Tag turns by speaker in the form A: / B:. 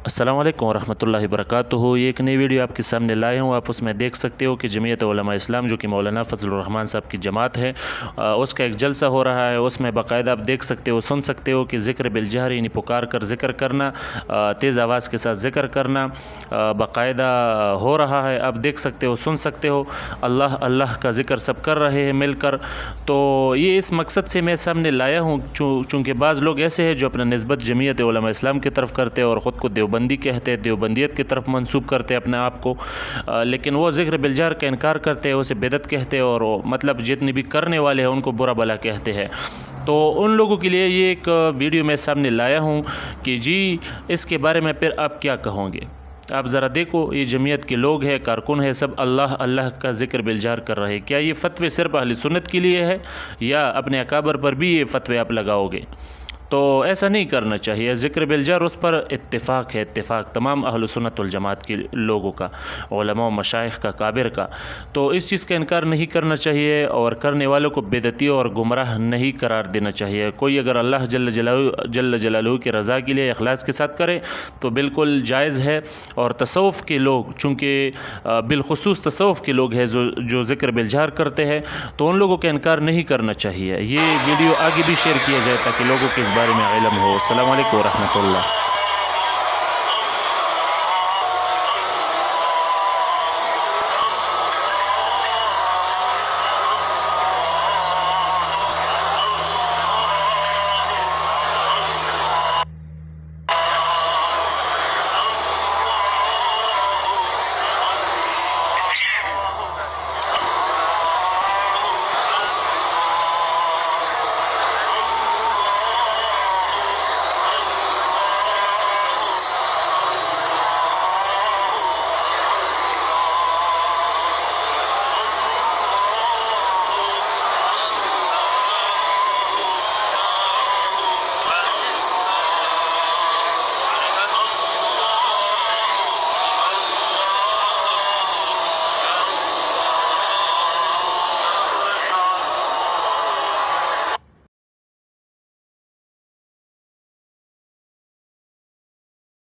A: अस्सलाम वालेकुम रहमतुल्लाहि वबरकातुहू। ये एक नई वीडियो आपके सामने लाए हूँ। आप उसमें देख सकते हो कि जमीयत उलमा इस्लाम जो कि मौलाना फजलुर रहमान साहब की जमात है, उसका एक जलसा हो रहा है। उसमें बाकायदा आप देख सकते हो, सुन सकते हो कि ज़िक्र बिलजहर यानी पुकार कर ज़िक्र करना, तेज़ आवाज़ के साथ ज़िक्र करना बाकायदा हो रहा है। आप देख सकते हो, सुन सकते हो, अल्लाह अल्लाह का ज़िक्र सब कर रहे हैं मिलकर। तो ये इस मकसद से मैं सामने लाया हूँ चूँकि बाज़ लोग ऐसे हैं जो अपना निस्बत जमीयत उलमा इस्लाम की तरफ करते हैं और ख़ुद को देवबंदी कहते हैं, देवबंदियत की तरफ मंसूब करते हैं अपने आप को, लेकिन वो ज़िक्र बिलजहर का इनकार करते हैं, उसे बिदअत कहते हैं और मतलब जितने भी करने वाले हैं उनको बुरा भला कहते हैं। तो उन लोगों के लिए ये एक वीडियो मैं सामने लाया हूँ कि जी इसके बारे में फिर आप क्या कहोगे। आप ज़रा देखो, ये जमीयत के लोग हैं, कारकुन है, सब अल्लाह अल्लाह का ज़िक्र बिलजहर कर रहे हैं। क्या ये फ़तवे सिर्फ अहले सुन्नत के लिए है या अपने अकाबर पर भी ये फ़तवे आप लगाओगे? तो ऐसा नहीं करना चाहिए। ज़िक्र बिलजहर उस पर इत्तेफ़ाक है, इत्तेफ़ाक तमाम अहले सुन्नत वल जमात के लोगों का, उलमा मशाइख़ का, काबिर का। तो इस चीज़ का इनकार नहीं करना चाहिए और करने वालों को बेदती और गुमराह नहीं करार देना चाहिए। कोई अगर अल्लाह जल्ल जलालहू की रज़ा के लिए इखलास के साथ करे तो बिल्कुल जायज़ है। और तसव्वुफ़ के लोग, चूँकि बिलखुसूस तसव्वुफ़ के लोग हैं जो ज़िक्र बिलजहर करते हैं, तो उन लोगों का इनकार नहीं करना चाहिए। ये वीडियो आगे भी शेयर किया जाए ताकि लोगों के बारे में इल्म हो। अस्सलामु अलैकुम व रहमतुल्लाह।